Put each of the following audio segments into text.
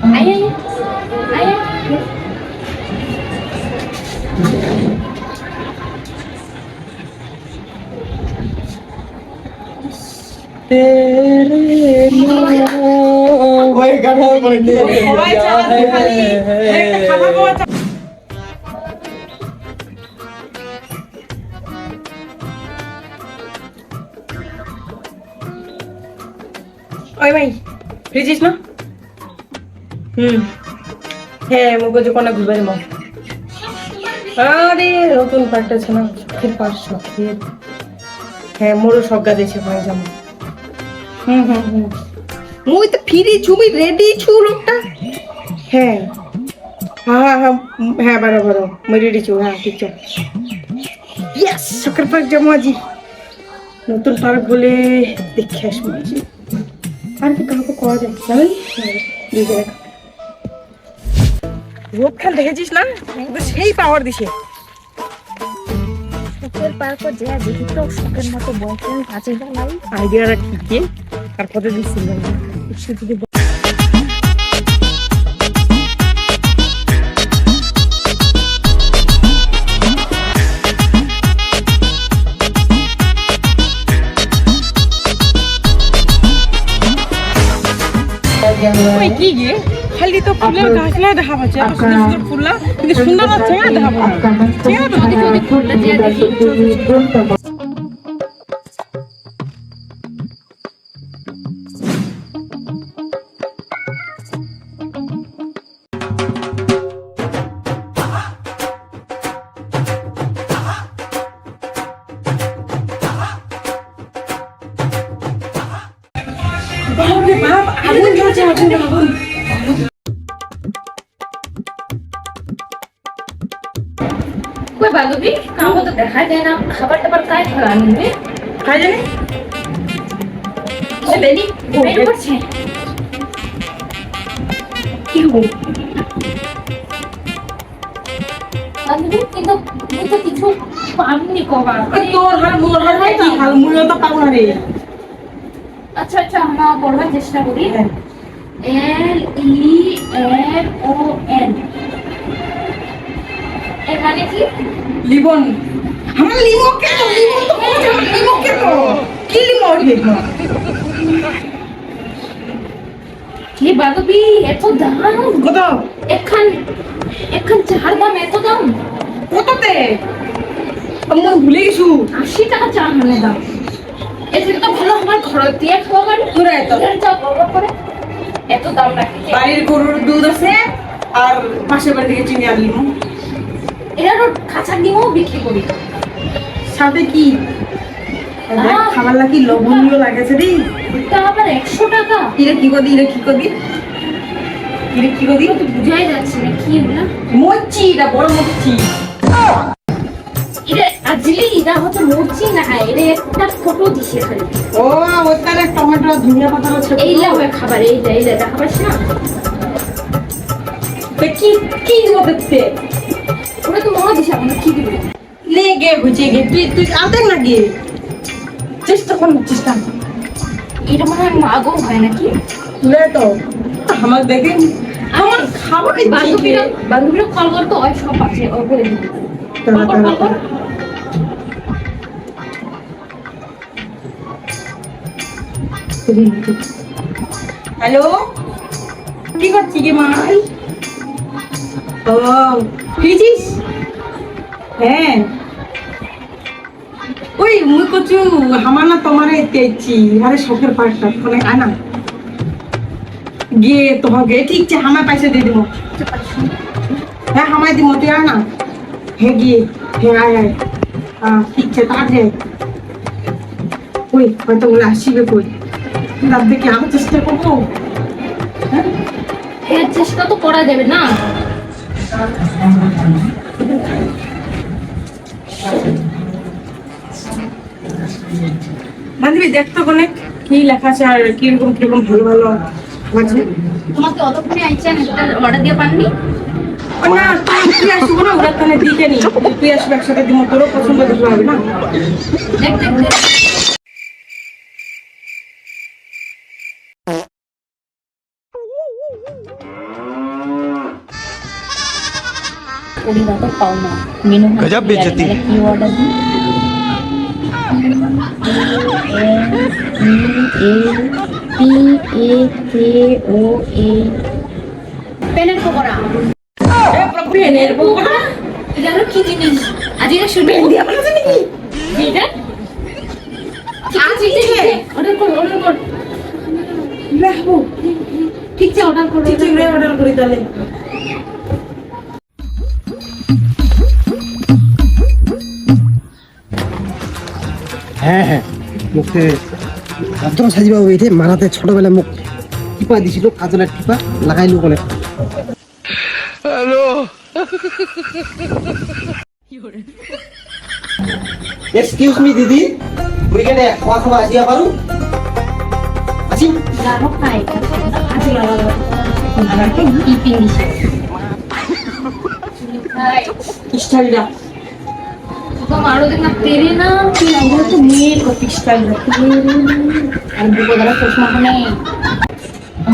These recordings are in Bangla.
আয় আয় আয় तेरे ওই গানা বলে কি সবাই চালাচ্ছে খালি একটা খাবার খাওয়া ওই ভাই ফ্রিজিস না হ্যাঁ মুখে যখন ঘুরবে মা আরে নতুন পার্টটা আছে না শখের পার্ট শখের হ্যাঁ মোরও শখ গাছে ভাই যাবো মুই তো ফ্রি ছবি রেডি ছু লোকটা হ্যাঁ হ্যাঁ হ্যাঁ হ্যাঁ বরাবর মুই রেডি ছু হ্যাঁ ঠিক আছে ইয়েস শখের পার্ক যাবো আজি নতুন পার্ক বলে দেখে আসবো আর কি কাউকে করা যায় জানেন দিকে দেখ রোদ খান দেখেছিস না সেই পাওয়ার দিছে শখের পার্ক যে দেখি তো শখের মতো বয়ফ্রেন্ড আছে না নাই আইডিয়াটা কি আর কত দিছিল একটু যদি ওই কি গে খালি তো ফুলের গাছলা দেখা পাচ্ছে এত সুন্দর সুন্দর ফুললা কিন্তু সুন্দর না চেহারা দেখা পাবো চেহারা তো যদি যদি ফুলটা দিয়ে দেখি বাপরে বাপ আগুন জ্বলছে আগুন আগুন কই বান্ধবী কাউকে তো দেখা যায় না খাবার টাবার কায় খাওয়া আনবে খাই জানি সে বেনি বের করছে কি হবো বান্ধবী কিন্তু কিন্তু কিছু পাবনি কবা তোর হাল মোর হাল কি হাল মুলো তো পাবো না রে আচ্ছা আচ্ছা আমরা পড়বার চেষ্টা করি LEMON এর মানে কি লিবন আমার লিমো কে তো লিমো তো কোথায় লিমো কে তো কি লিমো রে কি বান্ধবী এত দাম কত এখান এখান চার দাম এত দাম কততে আমি ভুলে গেছু 80 টাকা চা মানে দাম এর থেকে তো ভালো আমার ঘর দিয়ে খাওয়া মানে তোরা এত চা বড় করে এত দাম রাখি বাড়ির গরুর দুধ আছে আর পাশের বাড়ি থেকে চিনি আর লিমো এরা কাঁচা ডিমও বিক্রি করি সাথে কি খাবার লাগি লবণীয় লাগেছে রে এটা আবার 100 টাকা ইরে কি কদি ইরে কি কদি ইরে কি কদি তো বুঝাই যাচ্ছে না কি এগুলা মচ্ছি এটা বড় মচ্ছি এটা আজলি এটা হচ্ছে মরছি না এর একটা ফটো দিছে খালি ও ওখানে টমেটো ধনিয়া পাতা আছে এইলা হয় খাবার এইটা দেখা পাচ্ছ না তো কি কি দিব দেখতে ওরা তো মনে দিছে আমরা কি দিব লেগে বুঝে গে তুই তুই আতে না গে চেষ্টা কর চেষ্টা এটা মনে হয় মাগো হয় নাকি তুলে তো আমার দেখে আমার খাবার বান্ধবীরা কল করতো ওই সব আছে ও করে দিতে হ্যালো কি করছি গে মাই ও ফিজিস হ্যাঁ ওই মুই কচু আমার না তোমার এতেছি আরে শখের পার্কটা মানে আনা গিয়ে তোমাকে ঠিক আছে হামায় পয়সা দিয়ে দিব হ্যাঁ হামায় দিব তুই আনা হে গিয়ে হে আয় আয় ঠিক আছে তাড়াতাড়ি ওই হয়তো ওরা আসিবে কই রাত দেখে আরো চেষ্টা করবো হ্যাঁ এর চেষ্টা তো করা যাবে না বান্ধবী দেখতো কোনে কি লেখা আছে আর কিরকম কিরকম ভালো ভালো আছে তোমাকে অতক্ষণে আইছে না অর্ডার দিয়ে পাননি না তুই আসবো না ওরা তাহলে দিকে নি তুই আসবে একসাথে দিব তোরও পছন্দ দেখতে হবে না দেখ দেখ দেখ পরিবারটা পাও না মেনু গজব বেইজ্জতি। কি অর্ডার দিই PAKOA পেনের পকোড়া পেনের পকোড়া এটা হলো কি জিনিস আজ এটা শুনবে দিয়া বানাতে নাকি এটা ঠিক আছে অর্ডার কর রাখবো ঠিক আছে অর্ডার করো ঠিক আছে অর্ডার করি তাহলে হ্যাঁ হ্যাঁ মুখে একদম সাজিবা হইতে মারাতে ছোটবেলায় মুখ টিপা দিছিল কাজলের টিপা লাগাইলো বলে হ্যালো এক্সকিউজ মি দিদি মুই কেনে খাওয়া খাওয়া আসিয়া পারু আসি লাভ খাই আজ লাগা আর কি পিনিশ স্টাইলটা तो मारो देखना तेरे ना तू लगा तो मेल को पिस्टल रखी और बुको जरा चश्मा को नहीं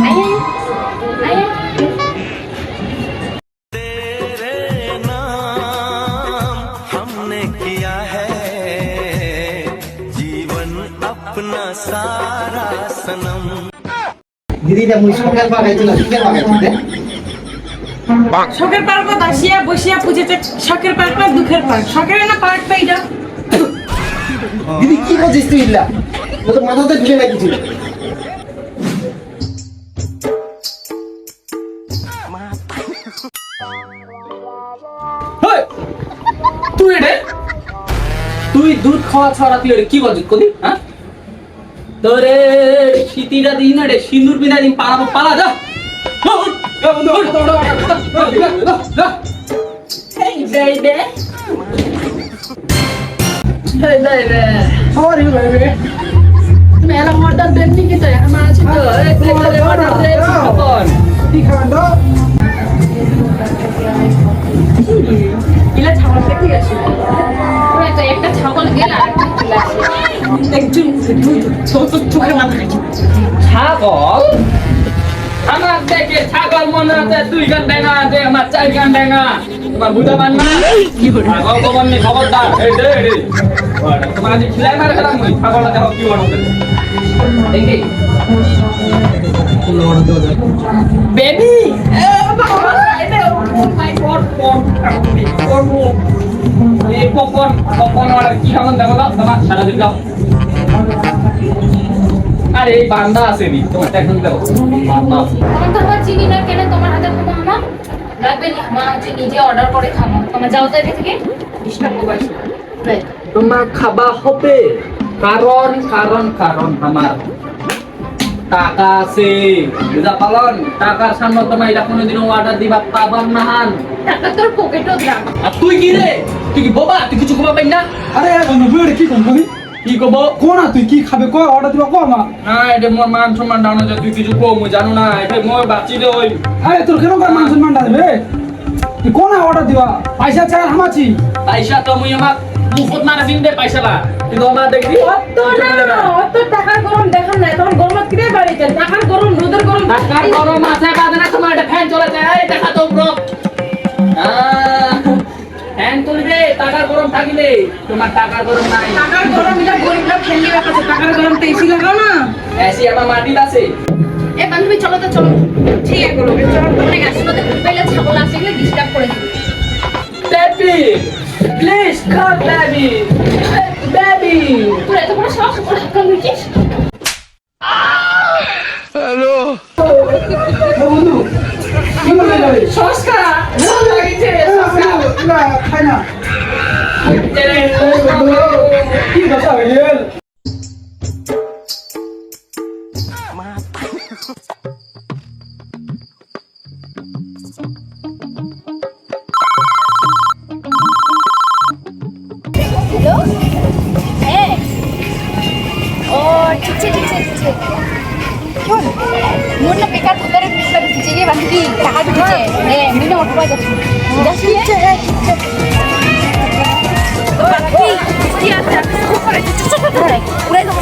आया आया हमने किया है जीवन अपना सारा सनम দিদি তা মুই সকাল পা খাইছিল চিকেন পা খাইছিল শখের পার্ক আসিয়া বসিয়া পুজেতে শখের পার্ক না দুঃখের পার্ক শখের না পার্ক তো এটা দিদি কি বলছিস তুই ইল্লা ও তো মাথাতে ঢুকে না কিছু হেই, তুই রে তুই দুধ খাওয়া ছড়া তুই কি বলছিস কদি হ্যাঁ তোরে শীতিটা দিন রে সিন্দুর বিনা দিন পালাবো পালা যা সরি ভাই मेरा ऑर्डर देने की तो हमारा কি খাবেন তো ইলা ছাগল দেখতে গেছে তো একটা ছাগল গেল আর একটা চলে আসে একজন দুই ছোট চোখের মাথা খাইছে ছাগল আমার দেখে ছাগল মনে আছে 2 গান ডেঙ্গা আছে আমার 4 গান ডেঙ্গা তোমার বুঝা পান না ছাগল কমন নি খবরদার এই দে রে তোমার আজ খিলাই মার খেলাম মই ছাগলটা দেখো কি বড় দেখি বেবি এই পপকর্ন অর্ডার কি খাবেন দেখো তো তোমার সারা দিন দাও আরে এই বান্দা আছে নি তোমার এখন দাও বান্দা তোমার তো আমার চিনি না কেন তোমার হাতে খাবো আমা লাগবে না মা হচ্ছে নিজে অর্ডার করে খাবো তোমার যাও তো এখান থেকে ডিস্টার্ব করবে রাইট তোমার খাবা হবে কারণ কারণ কারণ আমার টাকা আছে বুঝা পালন টাকার সামনে তোমার এটা কোনোদিনও অর্ডার দিবা পাবার না হান টাকা তোর পকেটও দাম আর তুই কি রে তুই কি বোবা তুই কিছু খাবা পাই না আরে বন্ধু বুড়ি কি কোন কবি কি কব কোনা তুই কি খাবে কই অর্ডার দিবা কো মা না এটা মোর মান সম্মান ডাউন যে তুই কিছু কম জানো না এটা মোর বাঁচি দে ওই আরে তোর কেন কর মান সম্মান দেবে তুই কোনা অর্ডার দিবা পয়সা ছাড়া হামাছি পয়সা তো মুই আমার মুফত মারা দিন দে পয়সা লা কিন্তু আমার দেখবি অত টাকার গরম দেখান নাই তখন গরম কিরে বাড়িতে টাকার গরম রোদের গরম টাকার গরম আছে বাদে না তোমার একটা ফ্যান চলেছে এই দেখা তো ব্রো ফ্যান তুলবে টাকার গরম থাকিলে তোমার টাকার গরম নাই টাকার গরম এটা গরিব লোক খেললি রাখাছে টাকার গরম তো এসি লাগাও না এসি আমার মাটির আছে এ বান্ধবী চলো তো চলো ঠিক আছে লোকে চল অনেক আসলো দেখো পেলে ছাগল আসে গেলে ডিস্টার্ব করে দিবে baby please come baby baby তোর এত বড় সাহস করে হাক্কা লুকিস বন্ধু কি বলে যাবে সংস্কার ভালো লাগিছে সংস্কার না খাই না কি কথা হইল हेलो ए ओ ठीक है কোন মোর না বেকার ভিতরে পিছলা দিছে রে বান্ধবী টাকা দিছে এ মিনা উঠবা যাচ্ছে যাচ্ছে তো বান্ধবী কি আছে পুরো